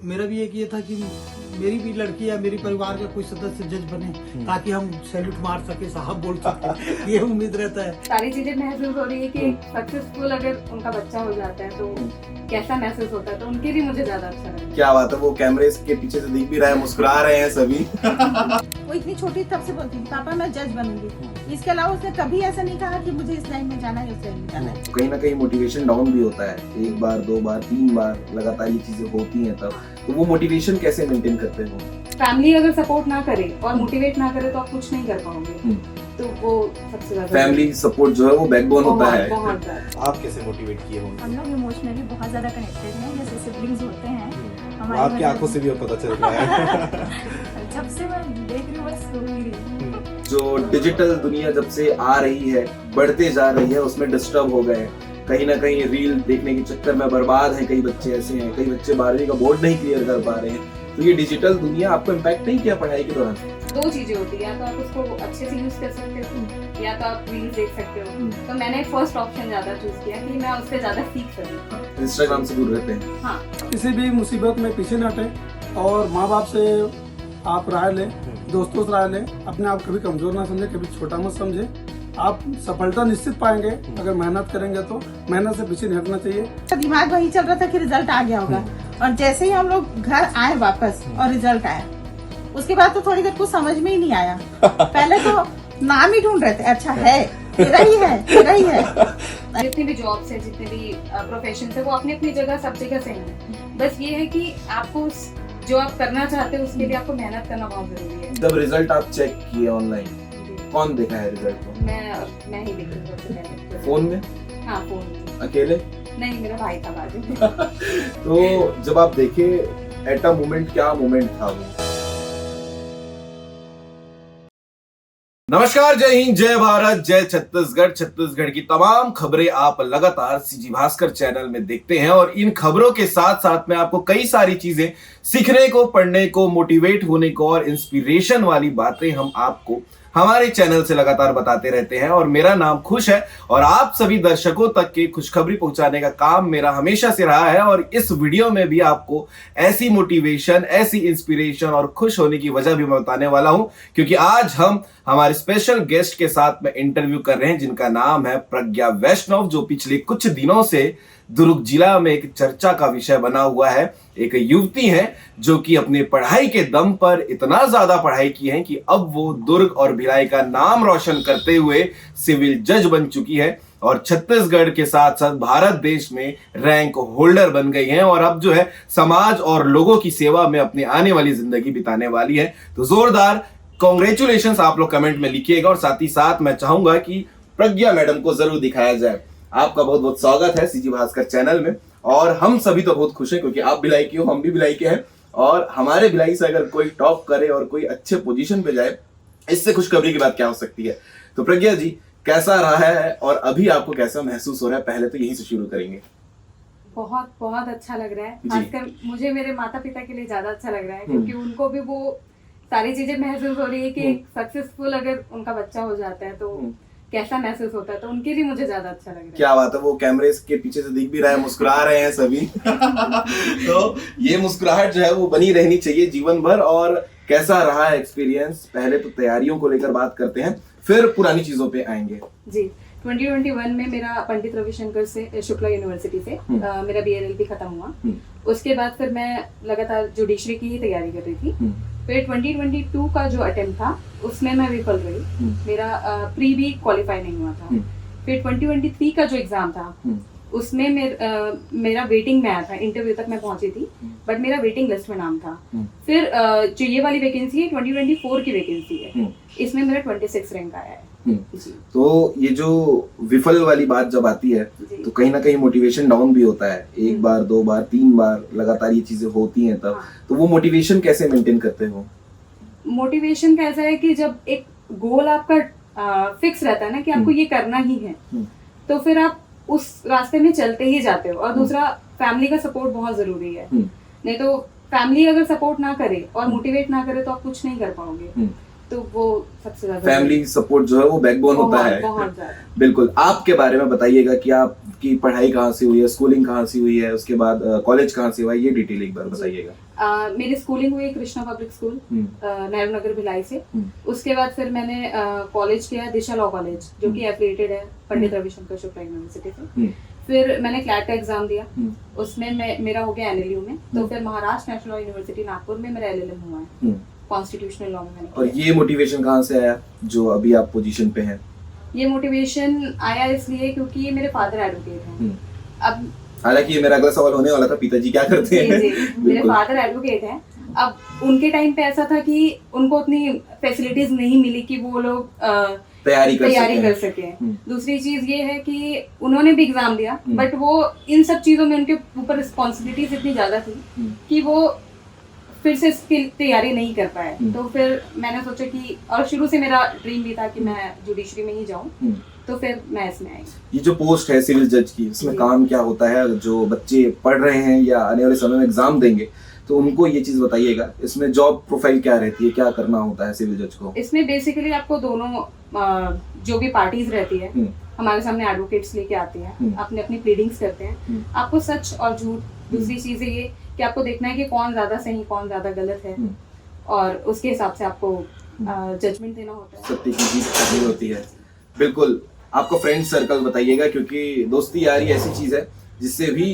मेरा भी एक ये था कि मेरी भी लड़की या मेरी परिवार का कोई सदस्य जज बने ताकि हम सैल्यूट मार सके, साहब बोल सके, ये उम्मीद रहता है। सारी चीजें महसूस हो रही है कि सक्सेसफुल अगर उनका बच्चा हो जाता है तो कैसा महसूस होता है, तो उनके लिए मुझे ज्यादा अच्छा लगा। क्या बात है, वो कैमरे के पीछे से दिख भी रहा है, मुस्कुरा रहे हैं सभी। वो इतनी छोटी तब से बोलती थी पापा मैं जज बनूंगी, इसके अलावा उसने कभी ऐसा नहीं कहा कि मुझे इस लाइन में जाना है, उस लाइन में जाना है। कहीं ना कहीं मोटिवेशन डाउन भी होता है, एक बार, दो बार, तीन बार लगातार ये चीजें होती हैं, तब तो वो मोटिवेशन कैसे मेंटेन करते हो? फैमिली अगर सपोर्ट ना करे और मोटिवेट ना करे तो आप कुछ नहीं कर पाओगे, तो वो सबसे ज्यादा फैमिली सपोर्ट जो है वो बैकबोन होता है। बहुत ज्यादा। आप कैसे मोटिवेट किए होंगे? हम लोग इमोशनली बहुत ज्यादा कनेक्टेड हैं, जैसे सिबलिंग्स होते हैं। आपकी आंखों से भी पता चल रहा है। जब से मैं देख रही हूँ बस रो ही रही हूँ। जो डिजिटल दुनिया जब से आ रही है, बढ़ते जा रही है, उसमें डिस्टर्ब हो गए। कहीं ना कहीं रील देखने के चक्कर में बर्बाद हैं कई बच्चे, ऐसे हैं कई बच्चे 12वीं का बोर्ड नहीं क्लियर कर पा रहे हैं। तो ये डिजिटल दुनिया आपको इम्पैक्ट नहीं किया पढ़ाई के दौरान? दो चीजें होती है, या तो आप उसको अच्छे से यूज कर सकते हो या तो आप रील्स देख सकते हो। तो मैंने फर्स्ट ऑप्शन ज्यादा चूज किया कि मैं उससे ज्यादा सीख सकूं। इंस्टाग्राम से दूर रहते हैं। हाँ, किसी भी मुसीबत में पीछे न हटे और माँ बाप से आप राय लें, दोस्तों से राय लें, अपने आप कभी कमजोर ना समझे, कभी छोटा मत समझे। आप सफलता निश्चित पाएंगे अगर मेहनत करेंगे, तो मेहनत से पीछे नहीं हटना चाहिए। दिमाग वही चल रहा था कि रिजल्ट आ गया होगा, और जैसे ही हम लोग घर आए वापस और रिजल्ट आया, उसके बाद तो थोड़ी देर कुछ समझ में ही नहीं आया। पहले तो नाम ही ढूंढ रहे थे, अच्छा है तेरा ही है, तेरा ही है। जितनी भी जॉब्स है, जितने भी प्रोफेशन है, वो अपनी अपनी जगह सब जगह सही है। बस ये है कि आपको जो आप करना चाहते हो उसके लिए आपको मेहनत करना बहुत जरूरी है। जब रिजल्ट आप चेक किए ऑनलाइन, कौन देखा है रिजल्ट को? मैं ही देखी सबसे पहले। फोन में? हाँ, फोन में। अकेले? नहीं, मेरा भाई था बाजू में। तो जब आप देखे एट अ मोमेंट, क्या मोमेंट था वो? नमस्कार, जय हिंद, जय भारत, जय छत्तीसगढ़। छत्तीसगढ़ की तमाम खबरें आप लगातार सीजी भास्कर चैनल में देखते हैं और इन खबरों के साथ साथ में आपको कई सारी चीजें सीखने को, पढ़ने को, मोटिवेट होने को और इंस्पिरेशन वाली बातें हम आपको हमारे चैनल से लगातार बताते रहते हैं। और मेरा नाम खुश है और आप सभी दर्शकों तक के खुशखबरी पहुंचाने का काम मेरा हमेशा से रहा है। और इस वीडियो में भी आपको ऐसी मोटिवेशन, ऐसी इंस्पिरेशन और खुश होने की वजह भी मैं बताने वाला हूं, क्योंकि आज हम हमारे स्पेशल गेस्ट के साथ में इंटरव्यू कर रहे हैं, जिनका नाम है प्रज्ञा वैष्णव, जो पिछले कुछ दिनों से दुर्ग जिला में एक चर्चा का विषय बना हुआ है। एक युवती है जो कि अपने पढ़ाई के दम पर इतना ज्यादा पढ़ाई की है कि अब वो दुर्ग और भिलाई का नाम रोशन करते हुए सिविल जज बन चुकी है और छत्तीसगढ़ के साथ साथ भारत देश में रैंक होल्डर बन गई है और अब जो है समाज और लोगों की सेवा में अपनी आने वाली जिंदगी बिताने वाली है। तो जोरदार कॉन्ग्रेचुलेशंस आप लोग कमेंट में लिखिएगा और साथ ही साथ मैं चाहूंगा कि प्रज्ञा मैडम को जरूर दिखाया जाए। आपका बहुत बहुत स्वागत है सीजी भास्कर चैनल में और हम सभी तो बहुत खुश हैं क्योंकि आप भिलाई के हो, हम भी भिलाई के हैं और हमारे भिलाई से अगर कोई टॉप करे और कोई अच्छे पोजीशन पे जाए, इससे खुशखबरी की बात क्या हो सकती है। तो प्रज्ञा जी, कैसा रहा है और अभी आपको कैसा महसूस हो रहा है? पहले तो यहीं से शुरू करेंगे। बहुत बहुत अच्छा लग रहा है, खासकर मुझे मेरे माता पिता के लिए ज्यादा अच्छा लग रहा है क्योंकि उनको भी वो सारी चीजें महसूस हो रही है कि सक्सेसफुल अगर उनका बच्चा हो जाता है तो कैसा महसूस होता है, तो उनके लिए मुझे ज्यादा अच्छा लग रहा है। क्या बात है, वो कैमरे के पीछे से दिख भी रहा है, मुस्कुरा रहे हैं सभी। तो ये मुस्कुराहट जो है वो बनी रहनी चाहिए जीवन भर। और कैसा रहा है एक्सपीरियंस? पहले तो तैयारियों को लेकर बात करते हैं, फिर पुरानी चीजों पे आएंगे। जी, 2021 में मेरा पंडित रविशंकर से शुक्ला यूनिवर्सिटी से मेरा BLLB खत्म हुआ। उसके बाद फिर मैं लगातार जुडिशरी की ही तैयारी कर रही थी। फिर 2022 का जो अटेम्प्ट था उसमें मैं विफल रही, मेरा प्री भी क्वालिफाई नहीं हुआ था। फिर 2023 का जो एग्जाम था उसमें मेरा वेटिंग में आया था, इंटरव्यू तक मैं पहुंची थी बट मेरा वेटिंग लिस्ट में नाम था। फिर जो ये वाली वैकेंसी है 2024 की वैकेंसी है, इसमें मेरा 26 रैंक आया है। तो ये जो विफल वाली बात जब आती है तो कहीं ना कहीं मोटिवेशन डाउन भी होता है, एक बार, दो बार, तीन बार लगातार ये चीजें होती हैं तब। तो वो मोटिवेशन कैसे मेंटेन करते हो? मोटिवेशन कैसा है कि जब एक गोल आपका फिक्स रहता है ना कि आपको ये करना ही है, तो फिर आप उस रास्ते में चलते ही जाते हो। और दूसरा, फैमिली का सपोर्ट बहुत जरूरी है, नहीं तो फैमिली अगर सपोर्ट ना करे और मोटिवेट ना करे तो आप कुछ नहीं कर पाओगे। तो वो सबसे ज्यादा फैमिली सपोर्ट जो है वो बैकबोन होता है। बहुत ज्यादा। बिल्कुल। आपके बारे में बताइएगा कि आप आपकी पढ़ाई कहाँ से हुई है, स्कूलिंग कहाँ से हुई है, उसके बाद कॉलेज कहाँ से हुआ है, ये डिटेल एक बार बताइएगा। मेरी स्कूलिंग हुई कृष्णा पब्लिक स्कूल नेहरू नगर भिलाई से। उसके बाद फिर मैंने कॉलेज किया दिशा लॉ कॉलेज, जो कि एफिलिएटेड है पंडित रविशंकर शुक्ला यूनिवर्सिटी से। फिर मैंने क्लैट का एग्जाम दिया, उसमें मेरा हो गया एनएलयू में। तो फिर Maharashtra national law university Nagpur में मेरा एलएलएम हुआ है कॉन्स्टिट्यूशनल लॉ में मैंने और किया। ये मोटिवेशन कहाँ से आया जो अभी आप पोजीशन पे हैं? ये मोटिवेशन आया इसलिए क्योंकि मेरे फादर एडवोकेट हैं। अब हालांकि ये मेरा अगला सवाल होने वाला था, पिताजी क्या करते हैं? जी, मेरे फादर एडवोकेट हैं। अब उनके टाइम पे ऐसा था कि उनको उतनी फैसिलिटीज नहीं मिली कि वो लोग तैयारी कर सके। दूसरी चीज ये है कि उन्होंने भी एग्जाम दिया, बट वो इन सब चीजों में उनके ऊपर रिस्पॉन्सिबिलिटीज इतनी ज्यादा थी कि वो फिर से इसकी तैयारी नहीं कर पाए। तो फिर मैंने सोचा कि, और शुरू से मेरा ड्रीम भी था कि मैं जुडिशरी में ही जाऊं, तो फिर मैं इसमें आई। ये जो पोस्ट है सिविल जज की, इसमें काम क्या होता है? जो बच्चे पढ़ रहे हैं या आने वाले समय में एग्जाम देंगे, तो उनको ये चीज बताइएगा, इसमें जॉब प्रोफाइल क्या रहती है, क्या करना होता है सिविल जज को? इसमें बेसिकली आपको दोनों जो भी पार्टीज रहती है हमारे सामने एडवोकेट्स लेके आती हैं, अपनी अपनी प्लीडिंग्स करते हैं। आपको सच और झूठ, दूसरी चीज है ये कि आपको देखना है कि कौन ज्यादा सही कौन ज्यादा गलत है, और उसके हिसाब से आपको जजमेंट देना होता है। सत्य की जीत करनी होती है। बिल्कुल। आपका फ्रेंड सर्कल बताइएगा, क्योंकि दोस्ती यारी ऐसी चीज है जिससे भी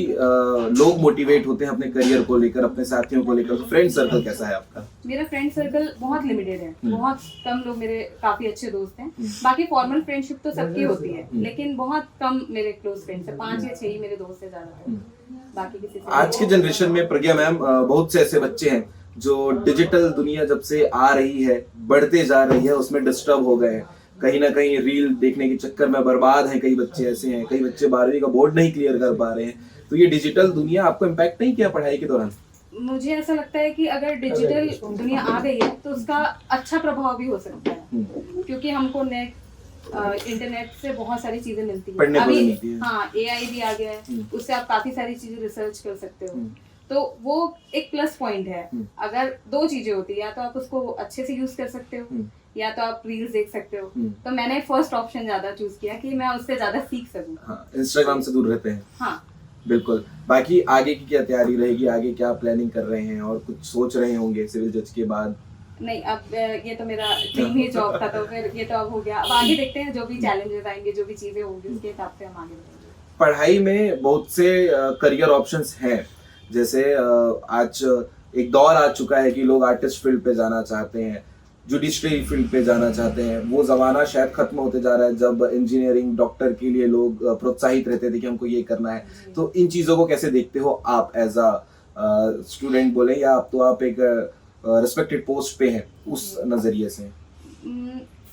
लोग मोटिवेट होते हैं अपने करियर को लेकर, अपने साथियों को लेकर। तो फ्रेंड सर्कल कैसा है आपका? मेरा फ्रेंड सर्कल बहुत लिमिटेड है, बहुत कम लोग मेरे काफी अच्छे दोस्त हैं। बाकी फॉर्मल फ्रेंडशिप तो सबकी होती है, लेकिन बहुत कम मेरे क्लोज फ्रेंड्स हैं, 5 या 6 ही मेरे दोस्त हैं ज्यादातर, बाकी किसी से। आज के जनरेशन में प्रज्ञा मैम, बहुत से ऐसे बच्चे हैं जो डिजिटल दुनिया जब से आ रही है, बढ़ते जा रही है, उसमें डिस्टर्ब हो गए हैं। कहीं ना कहीं रील देखने के चक्कर में बर्बाद हैं। कई बच्चे ऐसे हैं, कई बच्चे 12वीं का बोर्ड नहीं क्लियर कर पा रहे हैं। तो ये डिजिटल दुनिया आपको इम्पैक्ट नहीं किया पढ़ाई के दौरान? मुझे ऐसा लगता है कि अगर डिजिटल दुनिया आ गई है तो उसका अच्छा प्रभाव भी हो सकता है, क्योंकि हमको नेट इंटरनेट से बहुत सारी चीजें मिलती पढ़ने है को अभी। मिलती है। हाँ, एआई भी आ गया है, उससे आप काफी सारी चीजें रिसर्च कर सकते हो। तो वो एक प्लस पॉइंट है। अगर 2 चीजें होती है, या तो आप उसको अच्छे से यूज कर सकते हो, या तो आप रील्स देख सकते हो। तो मैंने फर्स्ट ऑप्शन ज्यादा चूज किया कि मैं उससे ज्यादा सीख सकूं। हाँ, इंस्टाग्राम से दूर रहते हैं। हाँ बिल्कुल। बाकी आगे की क्या तैयारी रहेगी, आगे क्या प्लानिंग कर रहे हैं, और कुछ सोच रहे होंगे सिविल जज के बाद? नहीं, अब ये तो मेरा ड्रीम ही जॉब था, तो फिर ये तो अब हो गया। अब आगे देखते हैं, जो भी चैलेंजेस आएंगे, जो भी चीजें होंगी, उसके हिसाब से हम आगे बढ़ेंगे। पढ़ाई में बहुत से करियर ऑप्शंस हैं। जैसे आज एक दौर आ चुका है कि लोग आर्टिस्ट फील्ड पे जाना चाहते हैं, जुडिशरी फील्ड पे जाना चाहते हैं। वो जमाना शायद खत्म होते जा रहा है जब इंजीनियरिंग, डॉक्टर के लिए लोग प्रोत्साहित रहते थे कि हमको ये करना है। तो इन चीजों को कैसे देखते हो आप एज अ स्टूडेंट बोले, या आप एक रिस्पेक्टेड पोस्ट पे हैं, उस नजरिए से?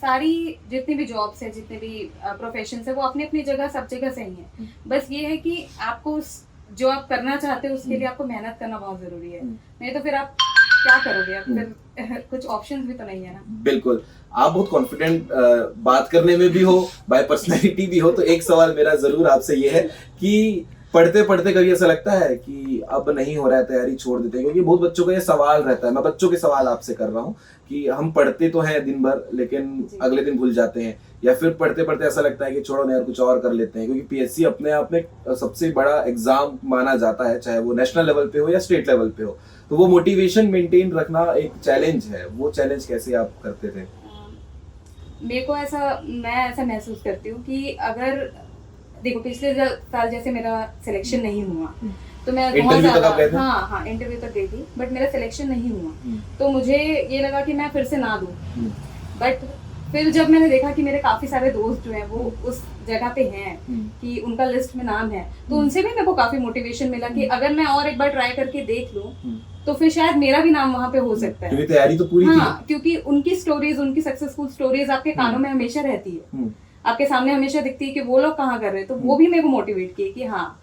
सारी जितनी भी जॉब्स हैं, जितने भी प्रोफेशंस है, वो अपनी अपनी जगह सब जगह सही है। बस ये है कि आपको जो आप करना चाहते हो उसके लिए आपको मेहनत करना बहुत जरूरी है। नहीं तो फिर आप क्या करोगे? आप फिर कुछ ऑप्शंस भी तो नहीं है ना। बिल्कुल। आप बहुत कॉन्फिडेंट बात करने में भी हो, बाय पर्सनैलिटी भी हो। तो एक सवाल मेरा जरूर आपसे ये है कि पढ़ते पढ़ते कभी ऐसा लगता है कि अब नहीं हो रहा है, तैयारी छोड़ देते हैं? क्योंकि बहुत बच्चों का ये सवाल रहता है। मैं बच्चों के सवाल आपसे कर रहा हूँ कि हम पढ़ते तो हैं दिन भर, लेकिन अगले दिन भूल जाते हैं, या फिर पढ़ते पढ़ते ऐसा लगता है कि छोड़ो ना यार, कुछ और कर लेते हैं। क्योंकि पीएससी अपने आप में सबसे बड़ा एग्जाम माना जाता है, चाहे वो नेशनल लेवल पे हो या स्टेट लेवल पे हो। तो वो मोटिवेशन मेंटेन रखना एक चैलेंज है। वो चैलेंज कैसे आप करते थे? मैं ऐसा महसूस करती हूँ कि अगर देखो, पिछले साल जैसे मेरा सिलेक्शन नहीं हुआ, तो मैं बहुत ज्यादा, हाँ इंटरव्यू तक गई थी, बट मेरा सिलेक्शन नहीं हुआ। तो मुझे ये लगा कि मैं फिर से ना दूं। बट फिर जब मैंने देखा कि मेरे काफी सारे दोस्त जो हैं वो उस जगह पे हैं कि उनका लिस्ट में नाम है, तो उनसे भी मेरे को काफी मोटिवेशन मिला कि अगर मैं और एक बार ट्राई करके देख लूं तो फिर शायद मेरा भी नाम वहाँ पे हो सकता है। क्योंकि तैयारी तो पूरी थी। हाँ, क्योंकि उनकी स्टोरीज, उनकी सक्सेसफुल स्टोरीज आपके कानों में हमेशा रहती है, आपके सामने हमेशा दिखती है कि वो लोग कहाँ कर रहे हैं। तो वो भी मेरे को मोटिवेट किए कि हाँ,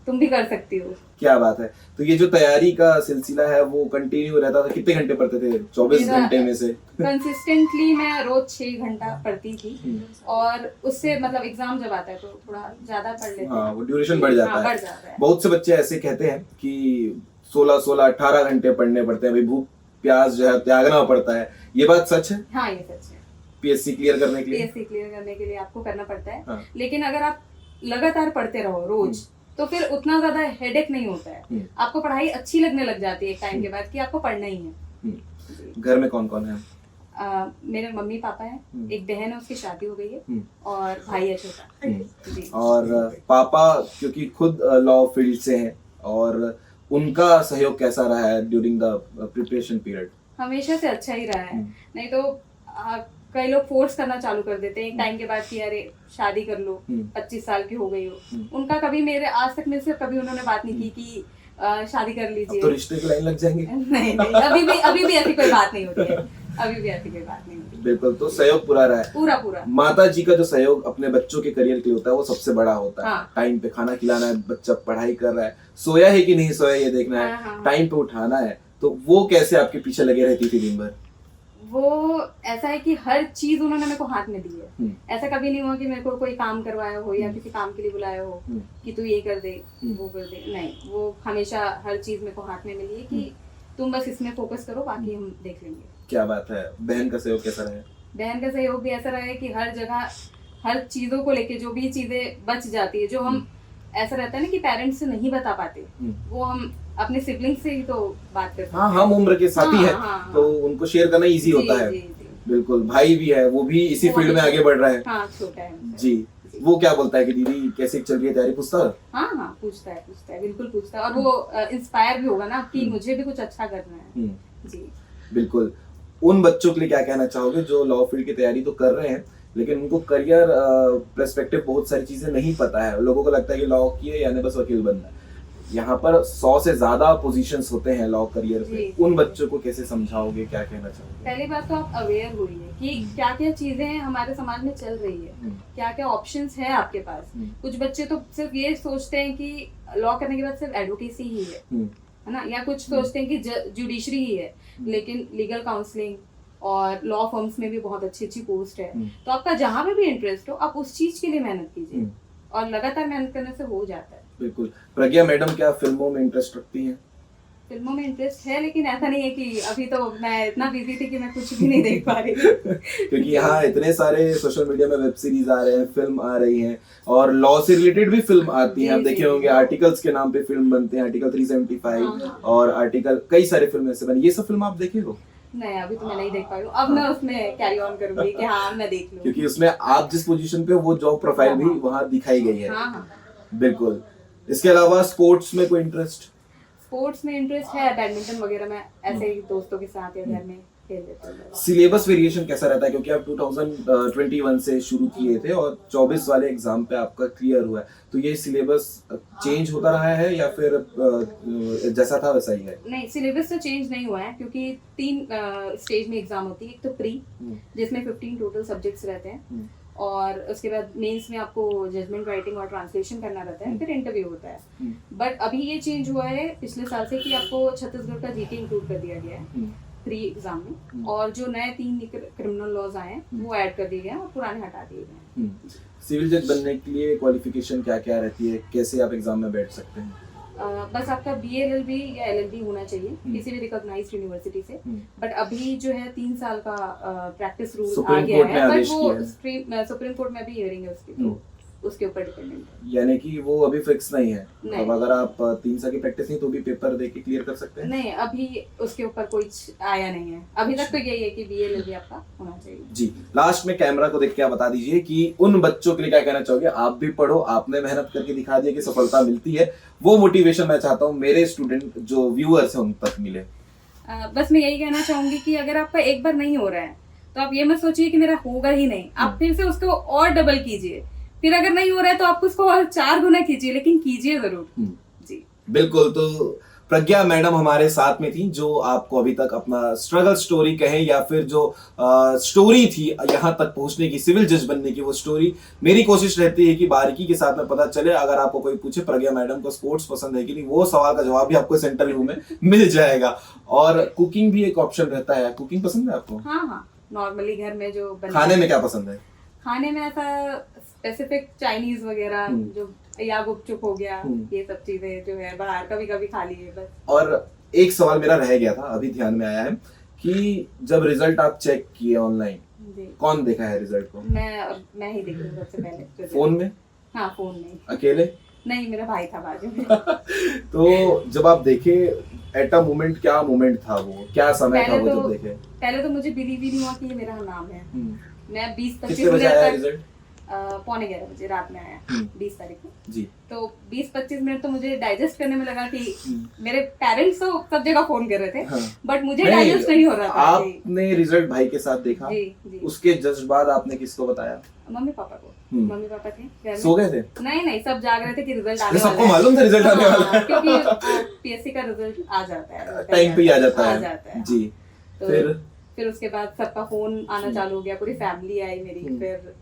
तुम भी कर सकती हो। क्या बात है। तो ये जो तैयारी का सिलसिला है वो कंटिन्यू रहता था? कितने घंटे पढ़ते थे 24 घंटे में से? कंसिस्टेंटली मैं रोज 6 घंटा पढ़ती थी, और उससे मतलब एग्जाम जब आता है तो थोड़ा ज्यादा पढ़ लेते हैं। हाँ, वो ड्यूरेशन बढ़ जाता है। बढ़ जाता है। बहुत से बच्चे ऐसे कहते हैं कि 16-18 घंटे पढ़ने पड़ते हैं, भाई भूख प्यास जो है त्यागना पड़ता है। ये बात सच है? हाँ, ये सच है। पीएससी क्लियर करने के लिए? पीएससी क्लियर करने के लिए आपको करना पड़ता है। हाँ। लेकिन अगर आप लगातार पढ़ते रहो रोज, तो फिर उतना ज्यादा हेडेक नहीं होता है। आपको पढ़ाई अच्छी लगने लग जाती है एक टाइम के बाद कि आपको पढ़ना ही है। घर में कौन कौन है? मेरे मम्मी पापा हैं, एक बहन है उसकी शादी हो गई है, और भाई है छोटा। जी। और पापा क्योंकि खुद लॉ फील्ड से हैं, और उनका सहयोग कैसा रहा है ड्यूरिंग द प्रिपरेशन पीरियड? हमेशा से अच्छा ही रहा है। नहीं तो कई लोग फोर्स करना चालू कर देते हैं एक टाइम के बाद कि अरे शादी कर लो, 25 साल की हो गई हो। उनका कभी मेरे आज तक मेरे से कभी उन्होंने बात नहीं की कि शादी कर अब लीजिए। तो रिश्ते की लाइन लग जाएंगे। नहीं नहीं, अभी भी ऐसी कोई बात नहीं होती है, अभी भी ऐसी कोई बात नहीं होती। बिल्कुल, तो सहयोग पूरा रहा है। पूरा पूरा। माता जी का जो सहयोग अपने बच्चों के करियर के लिए होता है वो सबसे बड़ा होता है। हाँ। टाइम पे खाना खिलाना है, बच्चा पढ़ाई कर रहा है, सोया है कि नहीं सोया ये देखना है, हाँ। टाइम पे उठाना है, तो वो कैसे आपके पीछे लगे रहती थी दिन भर? वो ऐसा है कि हर चीज उन्होंने मेरे को हाथ में दी है। ऐसा कभी नहीं हुआ कि मेरे को कोई काम करवाया हो या किसी काम के लिए बुलाया हो कि तू ये कर दे वो कर दे, नहीं, वो हमेशा हर चीज मेरे को हाथ में मिली है कि तुम बस इसमें फोकस करो, बाकी हम देख लेंगे। क्या बात है। बहन का सहयोग कैसा रहा है? बहन का सहयोग भी ऐसा रहा है कि हर जगह हर चीजों को लेके जो भी चीजें बच जाती है, जो हम ऐसा रहता है ना कि पेरेंट्स से नहीं बता पाते, वो हम अपने सिबलिंग से ही तो बात करते हैं। हाँ, हम उम्र के साथी हैं, हाँ। तो उनको शेयर करना इजी होता है। जी। बिल्कुल, भाई भी है, वो भी इसी वो फील्ड में भी- आगे बढ़ रहा है। हाँ, छोटा है मुझसे। जी, वो क्या बोलता है कि दीदी कैसे चल रही है तैयारी, पूछता है? हाँ, पूछता है, बिल्कुल पूछता है। और वो इंस्पायर भी होगा ना कि मुझे भी कुछ अच्छा करना है। जी। बिल्कुल। उन बच्चों के लिए क्या कहना चाहोगे जो लॉ फील्ड की तैयारी तो कर रहे हैं, लेकिन उनको करियर पर्सपेक्टिव बहुत सारी चीजें नहीं पता है? लोगों को लगता है कि लॉ किए यानी बस वकील बनना है। यहाँ पर 100 से ज्यादा पोजीशंस होते हैं लॉ करियर पे। जी। उन बच्चों को कैसे समझाओगे, क्या कहना चाहोगे? पहली बात तो आप अवेयर होइए कि क्या क्या चीजें हमारे समाज में चल रही है, क्या क्या ऑप्शंस है आपके पास। कुछ बच्चे तो सिर्फ ये सोचते हैं कि लॉ करने के बाद सिर्फ एडवोकेसी ही है ना, या कुछ सोचते हैं कि जुडिशरी ही है, लेकिन लीगल काउंसलिंग और लॉ फर्म्स में भी बहुत अच्छी अच्छी पोस्ट है। तो आपका जहाँ पे भी इंटरेस्ट हो, आप उस चीज के लिए मेहनत कीजिए, और लगातार मेहनत करने से हो जाता है। बिल्कुल। प्रज्ञा मैडम क्या फिल्मों में इंटरेस्ट रखती हैं? फिल्मों में इंटरेस्ट है, लेकिन ऐसा नहीं है कि अभी तो मैं इतना बिजी थी कि मैं कुछ भी नहीं देख पा रही थी। क्योंकि यहाँ इतने सारे सोशल मीडिया में वेब सीरीज आ रहे हैं, फिल्म आ रही हैं, और लॉ से रिलेटेड भी फिल्म आती हैं। आप जी, देखे जी। होंगे आर्टिकल्स के नाम पे फिल्म बनते हैं, आर्टिकल 375 और आर्टिकल, कई सारे फिल्म ऐसे बने। ये सब फिल्म आप देखे हो? नहीं, अभी तो मैं नहीं देख पाई हूँ। अब मैं उसमें कैरी ऑन करूंगी कि हाँ मैं देख लूँ। क्योंकि उसमें आप जिस पोजीशन पे हो वो जॉब प्रोफाइल भी वहाँ दिखाई गई है। हाँ। बिल्कुल। इसके अलावा स्पोर्ट्स में कोई इंटरेस्ट? स्पोर्ट्स में इंटरेस्ट है, बैडमिंटन वगैरह में ऐसे ही दोस्तों के साथ या घर में खेल लेते हैं। सिलेबस वेरिएशन कैसा रहता है? क्योंकि आप 2021 से शुरू किए थे और 24 वाले एग्जाम पे आपका क्लियर हुआ है, तो ये सिलेबस चेंज होता रहा है या फिर जैसा था वैसा ही है? नहीं, सिलेबस तो चेंज नहीं हुआ है, क्योंकि 3 स्टेज में एग्जाम होती है। एक तो प्री, जिसमें 15 टोटल सब्जेक्ट्स रहते हैं, और उसके बाद मेंस में आपको जजमेंट राइटिंग और ट्रांसलेशन करना रहता है, फिर इंटरव्यू होता है। बट अभी ये चेंज हुआ है पिछले साल से कि आपको छत्तीसगढ़ का जीके इंक्लूड कर दिया गया है प्री एग्जाम में, और जो नए 3 क्रिमिनल लॉज आए हैं वो ऐड कर दिए गए हैं और पुराने हटा दिए गए हैं। सिविल जज बनने के लिए क्वालिफिकेशन क्या क्या रहती है? कैसे आप एग्जाम में बैठ सकते हैं? बस आपका BA-LLB या LLB होना चाहिए किसी भी रिकॉग्नाइज्ड यूनिवर्सिटी से। बट अभी जो है 3 साल का प्रैक्टिस रूल आ सुप्रीम गया कोर्ट ने है, बट आदेश वो किया है। सुप्रीम कोर्ट में भी हियरिंग है उसकी, तो उसके ऊपर डिपेंडेंट है। यानी कि वो अभी फिक्स नहीं है। नहीं। अब अगर आप 3 साल की प्रैक्टिस नहीं तो भी पेपर दे के क्लियर कर सकते हैं? नहीं, अभी उसके ऊपर कोई आया नहीं है। अभी तक तो यही है कि BA-LLB आपका होना चाहिए। जी, लास्ट में कैमरा को देख के आप बता दीजिए कि उन बच्चों के लिए क्या कहना चाहोगे? आप भी पढ़ो, आपने मेहनत करके दिखा दिया कि सफलता मिलती है, वो मोटिवेशन मैं चाहता हूँ मेरे स्टूडेंट जो व्यूअर्स हैं उन तक मिले। बस मैं यही कहना चाहूंगी कि अगर आपका एक बार नहीं हो रहा है तो आप ये मत सोचिए कि मेरा होगा ही नहीं, आप फिर से उसको और डबल कीजिए। फिर अगर नहीं हो रहा है तो आप उसको और 4 गुना कीजिए, लेकिन कीजिए जरूर। जी, बिल्कुल। तो प्रज्ञा मैडम हमारे साथ में थी, जो आपको अभी तक अपना स्ट्रगल स्टोरी कहें या फिर जो स्टोरी थी यहाँ तक पहुंचने की, सिविल जज बनने की, वो स्टोरी मेरी कोशिश रहती है कि बारीकी के साथ में पता चले। अगर आपको कोई पूछे प्रज्ञा मैडम को स्पोर्ट्स पसंद है कि नहीं, वो सवाल का जवाब भी आपको इस इंटरव्यू में मिल जाएगा। और कुकिंग भी एक ऑप्शन रहता है। कुकिंग पसंद है आपको? हाँ, नॉर्मली घर में जो खाने में क्या पसंद है? खाने में ऐसा स्पेसिफिक चाइनीज वगैरह जो, या गुपचुप हो गया, ये सब चीजें जो है बाहर कभी कभी खा लिए बस। और एक सवाल मेरा रह गया था, अभी ध्यान में आया है कि जब रिजल्ट आप चेक किए ऑनलाइन, जी, कौन देखा है रिजल्ट को? मैं ही देखी हूँ सबसे पहले। फोन में? हाँ, फोन नहीं। अकेले? नहीं, मेरा भाई था बाजू में। तो जब आप देखे एट अ मोमेंट, क्या मोमेंट था वो, क्या समय था वो जब देखे? पहले तो मुझे बिलीव ही नहीं हुआ कि ये मेरा नाम है। मैं 20-25 कितने बजे आया मिनट रिजल्ट? तक 11:15 बजे रात में आया, 20 तारीख को जी। तो 20-25 मिनट तो मुझे डाइजेस्ट करने में लगा कि मेरे पेरेंट्स तो सब जगह फोन कर रहे थे, हाँ। बट मुझे डाइजेस्ट नहीं हो रहा था। आपने रिजल्ट भाई के साथ देखा? जी, जी। उसके जस्ट बाद आपने किसको बताया? मम्मी पापा को। मम्मी पापा थे घर में। सो गए थे? नहीं, सब जाग रहे थे कि रिजल्ट आने वाला सबको है। मालूम था रिजल्ट आने वाला है? क्योंकि पीएससी का रिजल्ट आ जाता है, टाइम पे ही आ जाता आ है। जाता है। जी। तो फिर उसके बाद सबका फोन आना चालू हो गया, पूरी फैमिली आई मेरी, फिर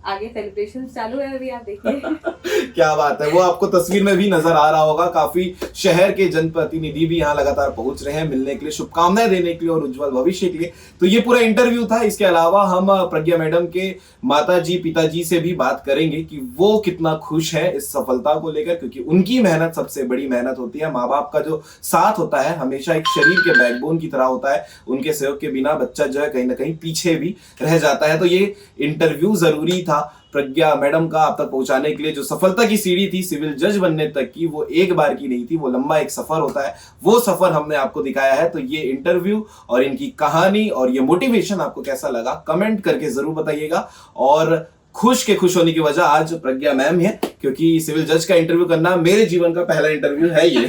आगे सेलिब्रेशन चालू है अभी, आप देखिए। क्या बात है, वो आपको तस्वीर में भी नजर आ रहा होगा। काफी शहर के जनप्रतिनिधि भी यहाँ लगातार पहुंच रहे हैं मिलने के लिए, शुभकामनाएं देने के लिए और उज्जवल भविष्य के लिए। तो ये पूरा इंटरव्यू था। इसके अलावा हम प्रज्ञा मैडम के माताजी पिताजी से भी बात करेंगे कि वो कितना खुश है इस सफलता को लेकर, क्योंकि उनकी मेहनत सबसे बड़ी मेहनत होती है। माँ बाप का जो साथ होता है हमेशा एक शरीर के बैकबोन की तरह होता है, उनके सहयोग के बिना बच्चा जो है कहीं ना कहीं पीछे भी रह जाता है। तो ये इंटरव्यू जरूरी था प्रज्ञा मैडम का आप तक पहुंचाने के लिए। जो सफलता की सीढ़ी थी सिविल जज बनने तक की, वो एक बार की नहीं थी, वो लंबा एक सफर होता है। वो सफर हमने आपको दिखाया है। तो ये इंटरव्यू और इनकी कहानी और ये मोटिवेशन आपको कैसा लगा कमेंट करके जरूर बताइएगा। और खुश के खुश होने की वजह आज प्रज्ञा मैम है, क्योंकि सिविल जज का इंटरव्यू करना मेरे जीवन का पहला इंटरव्यू है ये।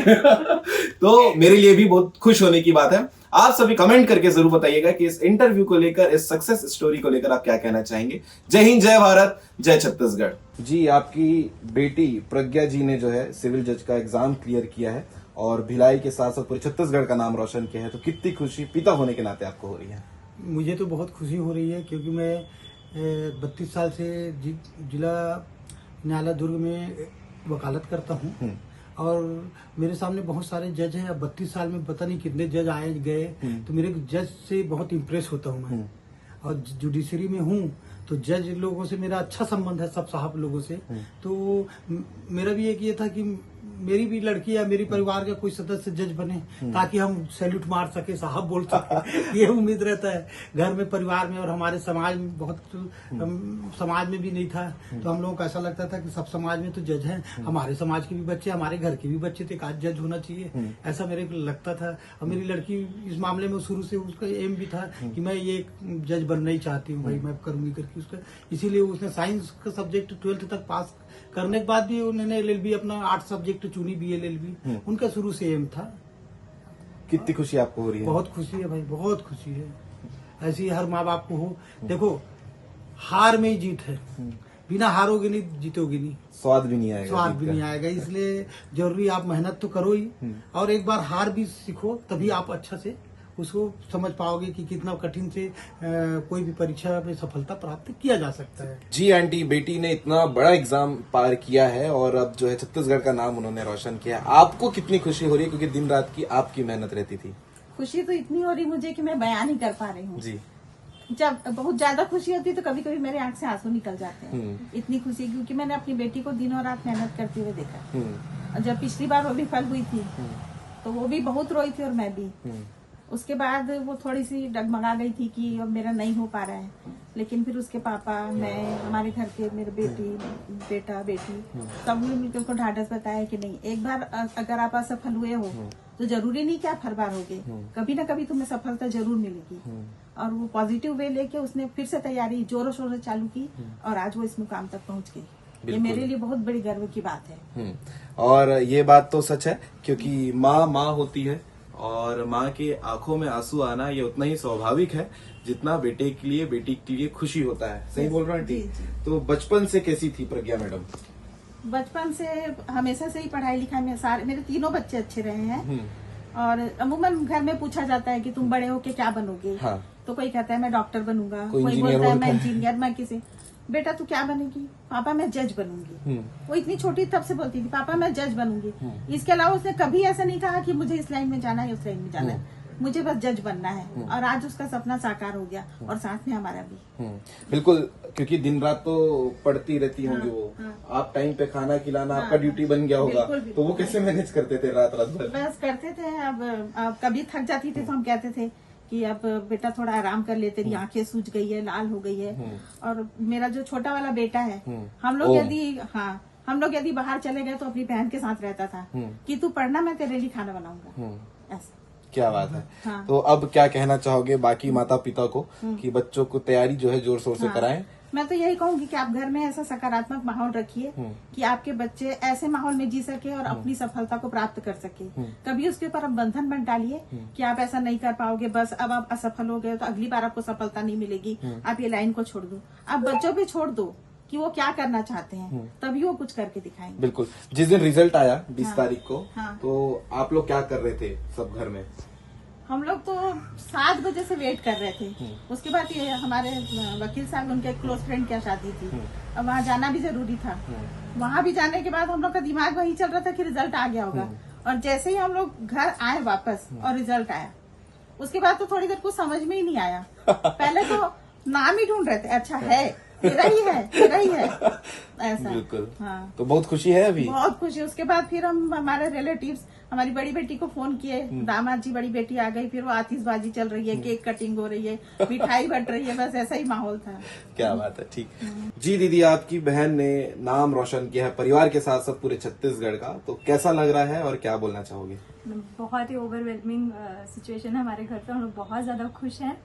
तो मेरे लिए भी बहुत खुश होने की बात है। आप सभी कमेंट करके जरूर बताइएगा कि इस इंटरव्यू को लेकर, इस सक्सेस स्टोरी को लेकर आप क्या कहना चाहेंगे। जय हिंद, जय भारत, जय छत्तीसगढ़। जी, आपकी बेटी प्रज्ञा जी ने जो है सिविल जज का एग्जाम क्लियर किया है और भिलाई के साथ साथ पूरे छत्तीसगढ़ का नाम रोशन किया है। तो कितनी खुशी पिता होने के नाते आपको हो रही है? मुझे तो बहुत खुशी हो रही है, क्योंकि मैं 32 साल से जिला न्यायालय दुर्ग में वकालत करता हूँ और मेरे सामने बहुत सारे जज हैं। अब 32 साल में पता नहीं कितने जज आए गए, तो मेरे जज से बहुत इम्प्रेस होता हूँ मैं। और जुडिशरी में हूँ तो जज लोगों से मेरा अच्छा संबंध है, सब साहब लोगों से। तो मेरा भी एक ये था कि मेरी भी लड़की या मेरी परिवार का कोई सदस्य जज बने, ताकि हम सैल्यूट मार सके, साहब बोल सके। ये उम्मीद रहता है घर में, परिवार में। और हमारे समाज में बहुत, समाज में भी नहीं था, तो हम लोगों को ऐसा लगता था कि सब समाज में तो जज हैं, हमारे समाज के भी बच्चे, हमारे घर के भी बच्चे थे, आज जज होना चाहिए, ऐसा मेरे को लगता था। और मेरी लड़की इस मामले में शुरू से उसका एम भी था कि मैं ये जज बनना ही चाहती हूँ भाई, मैं करूंगी करके उसका। इसीलिए उसने साइंस का सब्जेक्ट 12th तक पास करने के बाद भी उन्होंने LLB अपना 8 सब्जेक्ट चुनी, BLLB उनका शुरू से एम था। कितनी खुशी आपको हो रही है? बहुत खुशी है भाई, बहुत खुशी है। ऐसी हर माँ बाप को हो। देखो, हार में ही जीत है, बिना हारोगे नहीं जीतोगे नहीं, स्वाद भी नहीं आएगा, स्वाद भी नहीं आएगा। इसलिए जरूरी आप मेहनत तो करो ही, और एक बार हार भी सीखो, तभी आप अच्छा से उसको समझ पाओगे कि कितना कठिन से कोई भी परीक्षा में सफलता प्राप्त किया जा सकता है। जी आंटी, बेटी ने इतना बड़ा एग्जाम पार किया है और अब जो है छत्तीसगढ़ का नाम उन्होंने रोशन किया। आपको कितनी खुशी हो रही है, क्योंकि दिन रात की आपकी मेहनत रहती थी? खुशी तो इतनी हो रही मुझे कि मैं बयान नहीं कर पा रही हूँ जी। जब बहुत ज्यादा खुशी होती है तो कभी कभी मेरे आंख से आंसू निकल जाते हैं, इतनी खुशी, क्योंकि मैंने अपनी बेटी को दिनों रात मेहनत करते हुए देखा। और जब पिछली बार वो विफल हुई थी तो वो भी बहुत रोई थी और मैं भी। उसके बाद वो थोड़ी सी डगमगा गई थी कि अब मेरा नहीं हो पा रहा है, लेकिन फिर उसके पापा, मैं, हमारे घर के मेरे बेटा बेटी सब ने मिलकर उसको ढाढ़स बताया कि नहीं, एक बार अगर आप असफल हुए हो तो जरूरी नहीं कि आप हर बार होगे, कभी ना कभी तुम्हें सफलता जरूर मिलेगी। और वो पॉजिटिव वे लेके उसने फिर से तैयारी जोरों शोरों से चालू की और आज वो इस मुकाम तक पहुंच गई। ये मेरे लिए बहुत बड़ी गर्व की बात है। और ये बात तो सच है, क्योंकि माँ होती है और माँ के आंखों में आंसू आना ये उतना ही स्वाभाविक है जितना बेटे के लिए, बेटी के लिए खुशी होता है। सही बोल रहा हूँ आंटी? तो बचपन से कैसी थी प्रज्ञा मैडम? बचपन से हमेशा से ही पढ़ाई लिखाई में सारे मेरे तीनों बच्चे अच्छे रहे हैं। और अमूमन घर में पूछा जाता है कि तुम बड़े होके क्या बनोगे? हाँ। तो कोई कहता है मैं डॉक्टर बनूंगा, कोई कोई बोलता है मैं इंजीनियर, मैं किसी। बेटा तू क्या बनेगी? पापा मैं जज बनूंगी। वो इतनी छोटी तब से बोलती थी पापा मैं जज बनूंगी। इसके अलावा उसने कभी ऐसा नहीं कहा कि मुझे इस लाइन में जाना है, उस लाइन में जाना है, मुझे बस जज बनना है। और आज उसका सपना साकार हो गया और साथ में हमारा भी। बिल्कुल, क्योंकि दिन रात तो पढ़ती रहती होंगी वो। आप टाइम पे खाना खिलाना आपका ड्यूटी बन गया होगा। तो वो कैसे मैनेज करते थे रात भर? बस करते थे। अब कभी थक जाती थी तो हम कहते थे कि अब बेटा थोड़ा आराम कर ले, तेरी आंखें सूज गई है, लाल हो गई है। और मेरा जो छोटा वाला बेटा है, हम लोग यदि हम लोग यदि बाहर चले गए तो अपनी बहन के साथ रहता था कि तू पढ़ना, मैं तेरे लिए खाना बनाऊंगा, ऐसा। क्या बात है। हाँ। तो अब क्या कहना चाहोगे बाकी माता पिता को कि बच्चों को तैयारी जो है जोर शोर से कराएं? मैं तो यही कहूंगी कि आप घर में ऐसा सकारात्मक माहौल रखिए कि आपके बच्चे ऐसे माहौल में जी सके और अपनी सफलता को प्राप्त कर सके। कभी उसके ऊपर आप बंधन मत डालिए कि आप ऐसा नहीं कर पाओगे, बस अब आप असफल हो गए तो अगली बार आपको सफलता नहीं मिलेगी, आप ये लाइन को छोड़ दो। आप बच्चों पे छोड़ दो कि वो क्या करना चाहते हैं, तभी वो कुछ करके दिखाएंगे। बिल्कुल। जिस दिन रिजल्ट आया 20 हाँ। तारीख को, हाँ। तो आप लोग क्या कर रहे थे सब घर में? हम लोग तो 7 बजे से वेट कर रहे थे। उसके बाद ये हमारे वकील साहब, उनके क्लोज फ्रेंड की शादी थी, अब वहाँ जाना भी जरूरी था। वहाँ भी जाने के बाद हम लोग का दिमाग वही चल रहा था कि रिजल्ट आ गया होगा। और जैसे ही हम लोग घर आए वापस और रिजल्ट आया, उसके बाद तो थोड़ी देर कुछ समझ में ही नहीं आया। पहले तो नाम ही ढूंढ रहे थे, अच्छा है तेरा ही है, तेरा ही है, ऐसा। बिल्कुल। हाँ, तो बहुत खुशी है अभी? बहुत खुशी। उसके बाद फिर हम हमारे रिलेटिव्स, हमारी बड़ी बेटी को फोन किए, दामाद जी बड़ी बेटी आ गई, फिर वो आतिशबाजी चल रही है, केक कटिंग हो रही है, मिठाई बट रही है, बस ऐसा ही माहौल था। क्या बात है। ठीक। जी दीदी, आपकी बहन ने नाम रोशन किया है परिवार के साथ साथ पूरे छत्तीसगढ़ का, तो कैसा लग रहा है और क्या बोलना चाहोगे? बहुत ही ओवरवेलमिंग सिचुएशन है हमारे घर पे, हम लोग बहुत ज्यादा खुश हैं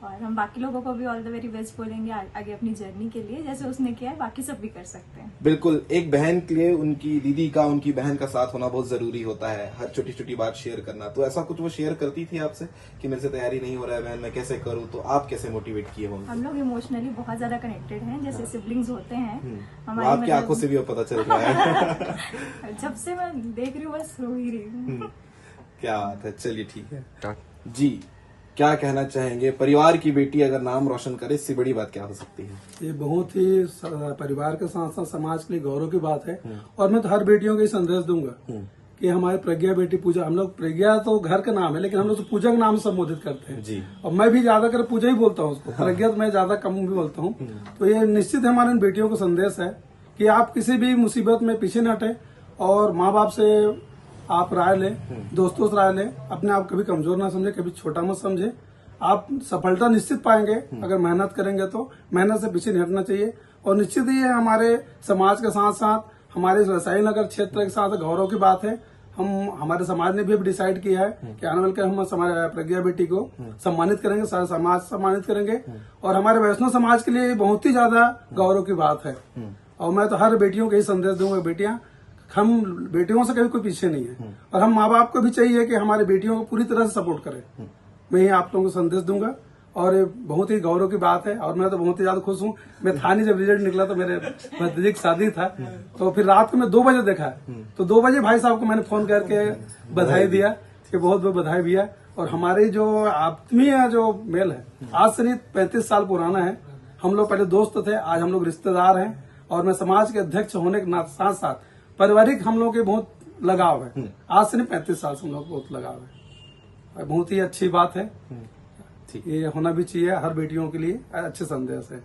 और हम बाकी लोगों को भी ऑल द वेरी बेस्ट बोलेंगे आगे अपनी जर्नी के लिए, जैसे उसने किया है बाकी सब भी कर सकते हैं। बिल्कुल। एक बहन के लिए उनकी दीदी का, उनकी बहन का साथ होना बहुत जरूरी होता है, हर छोटी छोटी बात शेयर करना। तो ऐसा कुछ वो शेयर करती थी आपसे कि मेरे से तैयारी नहीं हो रहा है बहन, मैं कैसे करूँ? तो आप कैसे मोटिवेट किए होंगे? हम लोग इमोशनली बहुत ज्यादा कनेक्टेड हैं, जैसे सिबलिंग्स होते हैं तो आपकी आंखों से भी वो पता चल रहा है। जब से मैं देख रही हूँ बस रो ही रही हूँ। क्या बात है। चलिए ठीक है जी, क्या कहना चाहेंगे? परिवार की बेटी अगर नाम रोशन करे, इससे बड़ी बात क्या हो सकती है? ये बहुत ही परिवार के साथ साथ समाज के लिए गौरव की बात है। और मैं तो हर बेटियों को ये संदेश दूंगा कि हमारी प्रज्ञा बेटी पूजा, हम लोग प्रज्ञा तो घर का नाम है, लेकिन हम लोग तो पूजा के नाम से संबोधित करते हैं जी। और मैं भी ज्यादा कर पूजा ही बोलता हूँ उसको, प्रज्ञा तो मैं ज्यादा कम भी बोलता हूँ। तो ये निश्चित हमारे इन बेटियों को संदेश है कि आप किसी भी मुसीबत में पीछे न हटे और माँ बाप से आप राय लें, दोस्तों से राय लें, अपने आप कभी कमजोर ना समझे, कभी छोटा मत समझे। आप सफलता निश्चित पाएंगे अगर मेहनत करेंगे तो। मेहनत से पीछे नहीं हटना चाहिए और निश्चित ही है हमारे समाज के साथ साथ हमारे रसाई नगर क्षेत्र के साथ गौरव की बात है। हमारे समाज ने भी डिसाइड किया है कि आने वाले हम हमारे प्रज्ञा बेटी को सम्मानित करेंगे, सारा समाज सम्मानित करेंगे और हमारे वैष्णव समाज के लिए बहुत ही ज्यादा गौरव की बात है। और मैं तो हर बेटियों को यही संदेश दूंगा, बेटियां, हम बेटियों से कभी कोई पीछे नहीं है और हम माँ बाप को भी चाहिए कि हमारी बेटियों को पूरी तरह से सपोर्ट करें। मैं ये आप लोगों को संदेश दूंगा और ये बहुत ही गौरव की बात है और मैं तो बहुत ही ज्यादा खुश हूँ। मैं था नहीं, जब रिजल्ट निकला तो मेरे भतीजे की शादी था, तो फिर रात को मैं 2 बजे देखा, तो 2 बजे भाई साहब को मैंने फोन करके बधाई दिया कि बहुत बहुत बधाई भैया। और हमारी जो आत्मीय जो मेल है आज से नहीं 35 साल पुराना है। हम लोग पहले दोस्त थे, आज हम लोग रिश्तेदार हैं और मैं समाज के अध्यक्ष होने के साथ साथ पारिवारिक हम लोग के बहुत लगाव है। आज से नहीं 35 साल से हम लोग बहुत लगाव है। बहुत ही अच्छी बात है, ये होना भी चाहिए हर बेटियों के लिए, अच्छे संदेश है।